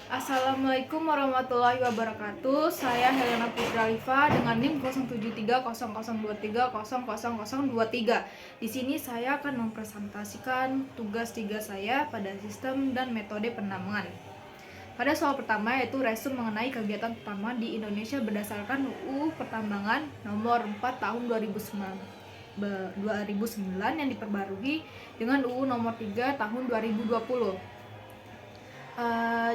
Assalamualaikum warahmatullahi wabarakatuh. Saya Helena Putra Alifa dengan NIM 073002300023. Di sini saya akan mempresentasikan tugas 3 saya pada sistem dan metode penambangan. Pada soal pertama yaitu resume mengenai kegiatan pertambangan di Indonesia berdasarkan UU Pertambangan nomor 4 tahun 2009 yang diperbarui dengan UU nomor 3 tahun 2020.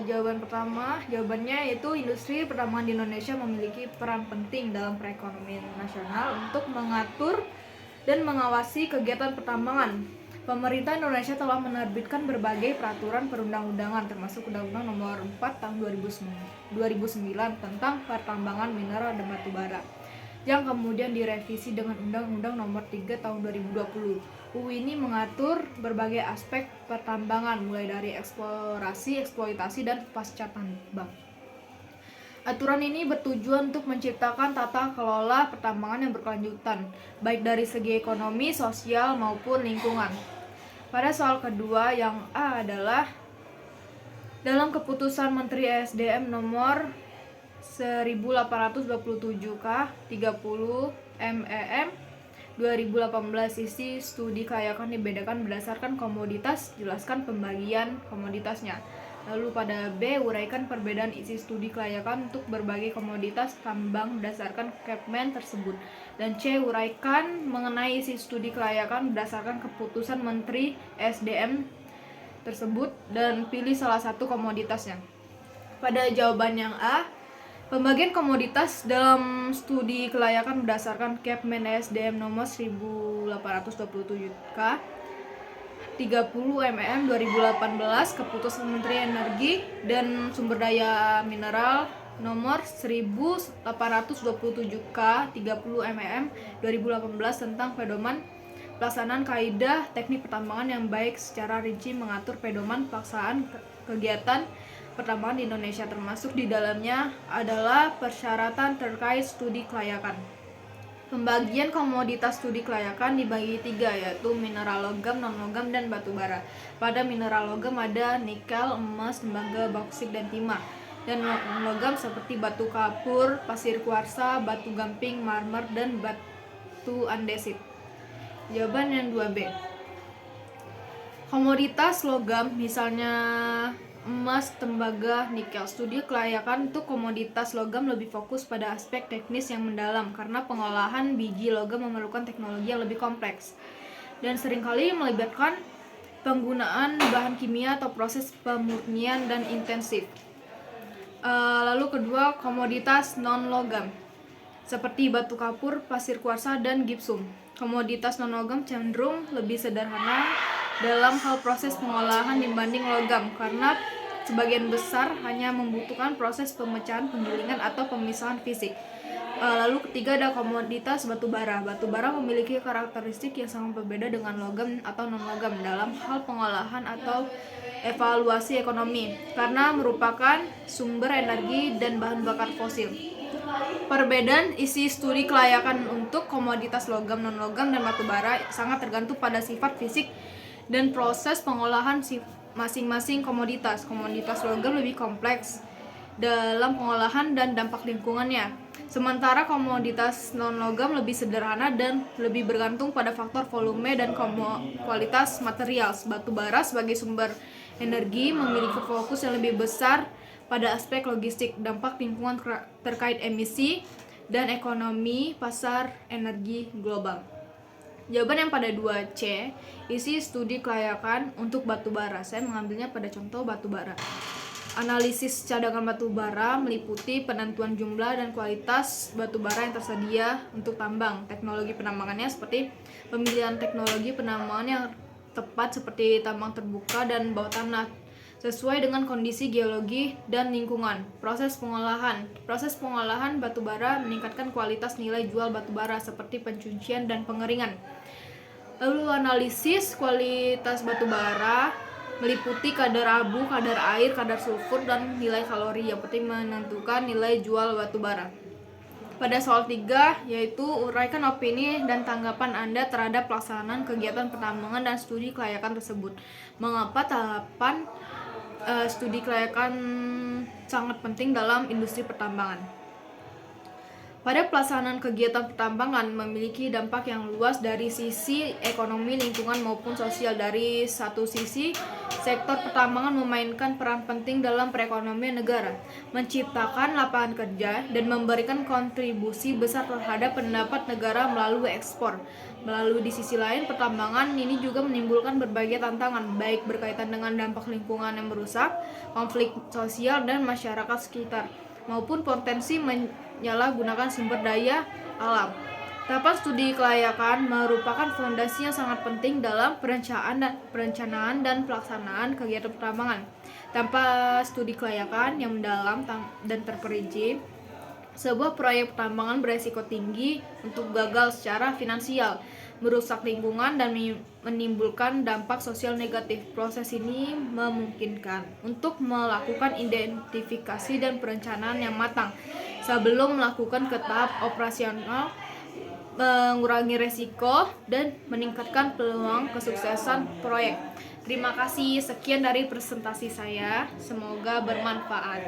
Jawabannya yaitu industri pertambangan di Indonesia memiliki peran penting dalam perekonomian nasional untuk mengatur dan mengawasi kegiatan pertambangan. Pemerintah Indonesia telah menerbitkan berbagai peraturan perundang-undangan termasuk Undang-Undang Nomor 4 Tahun 2009 tentang pertambangan mineral dan batu bara yang kemudian direvisi dengan Undang-Undang Nomor 3 Tahun 2020. UU ini mengatur berbagai aspek pertambangan mulai dari eksplorasi, eksploitasi, dan pasca tambang. Aturan ini bertujuan untuk menciptakan tata kelola pertambangan yang berkelanjutan, baik dari segi ekonomi, sosial, maupun lingkungan. Pada soal kedua yang A adalah dalam keputusan Menteri SDM nomor 1827K 30 MEM 2018 isi studi kelayakan dibedakan berdasarkan komoditas, jelaskan pembagian komoditasnya. Lalu pada B, uraikan perbedaan isi studi kelayakan untuk berbagai komoditas tambang berdasarkan Kepmen tersebut. Dan C, uraikan mengenai isi studi kelayakan berdasarkan keputusan Menteri SDM tersebut dan pilih salah satu komoditasnya. Pada jawaban yang A, pembagian komoditas dalam studi kelayakan berdasarkan Kepmen SDM nomor 1827K 30 MEM 2018, Keputusan Menteri Energi dan Sumber Daya Mineral nomor 1827K 30 MEM 2018 tentang pedoman pelaksanaan kaidah teknik pertambangan yang baik secara rinci mengatur pedoman pelaksanaan kegiatan pertambangan di Indonesia, termasuk di dalamnya adalah persyaratan terkait studi kelayakan. Pembagian komoditas studi kelayakan dibagi 3, yaitu mineral logam, non-logam, dan batu bara. Pada mineral logam ada nikel, emas, tembaga, bauksit, dan timah. Dan non-logam seperti batu kapur, pasir kuarsa, batu gamping, marmer, dan batu andesit. Jawaban yang 2B. Komoditas logam misalnya emas, tembaga, nikel. Studi kelayakan untuk komoditas logam lebih fokus pada aspek teknis yang mendalam karena pengolahan biji logam memerlukan teknologi yang lebih kompleks dan seringkali melibatkan penggunaan bahan kimia atau proses pemurnian dan intensif. Lalu kedua, komoditas non-logam seperti batu kapur, pasir kuarsa, dan gipsum. Komoditas non-logam cenderung lebih sederhana dalam hal proses pengolahan dibanding logam karena sebagian besar hanya membutuhkan proses pemecahan, penggilingan, atau pemisahan fisik. Lalu ketiga ada komoditas batu bara. Batu bara memiliki karakteristik yang sangat berbeda dengan logam atau non-logam dalam hal pengolahan atau evaluasi ekonomi karena merupakan sumber energi dan bahan bakar fosil. Perbedaan isi studi kelayakan untuk komoditas logam, non-logam, dan batu bara sangat tergantung pada sifat fisik dan proses pengolahan masing-masing komoditas. Komoditas logam lebih kompleks dalam pengolahan dan dampak lingkungannya, sementara komoditas non-logam lebih sederhana dan lebih bergantung pada faktor volume dan kualitas material. Batu bara sebagai sumber energi memiliki fokus yang lebih besar pada aspek logistik, dampak lingkungan terkait emisi, dan ekonomi pasar energi global. Jawaban yang pada 2C, isi studi kelayakan untuk batu bara. Saya mengambilnya pada contoh batu bara. Analisis cadangan batu bara meliputi penentuan jumlah dan kualitas batu bara yang tersedia untuk tambang. Teknologi penambangannya seperti pemilihan teknologi penambangan yang tepat seperti tambang terbuka dan bawah tanah sesuai dengan kondisi geologi dan lingkungan. Proses pengolahan batu bara meningkatkan kualitas nilai jual batu bara seperti pencucian dan pengeringan. Lalu analisis kualitas batu bara meliputi kadar abu, kadar air, kadar sulfur, dan nilai kalori yang penting menentukan nilai jual batu bara. Pada soal 3 yaitu uraikan opini dan tanggapan Anda terhadap pelaksanaan kegiatan pertambangan dan studi kelayakan tersebut. Mengapa tahapan studi kelayakan sangat penting dalam industri pertambangan. Pada pelaksanaan kegiatan pertambangan memiliki dampak yang luas dari sisi ekonomi, lingkungan maupun sosial. Dari satu sisi, sektor pertambangan memainkan peran penting dalam perekonomian negara, menciptakan lapangan kerja dan memberikan kontribusi besar terhadap pendapat negara melalui ekspor. Melalui di sisi lain, pertambangan ini juga menimbulkan berbagai tantangan, baik berkaitan dengan dampak lingkungan yang merusak, konflik sosial dan masyarakat sekitar, maupun potensi menyalahgunakan sumber daya alam. Tahapan studi kelayakan merupakan fondasi yang sangat penting dalam perencanaan dan pelaksanaan kegiatan pertambangan. Tanpa studi kelayakan yang mendalam dan terperinci, sebuah proyek pertambangan beresiko tinggi untuk gagal secara finansial, merusak lingkungan, dan menimbulkan dampak sosial negatif. Proses ini memungkinkan untuk melakukan identifikasi dan perencanaan yang matang sebelum melakukan ke tahap operasional, mengurangi resiko, dan meningkatkan peluang kesuksesan proyek. Terima kasih, sekian dari presentasi saya. Semoga bermanfaat.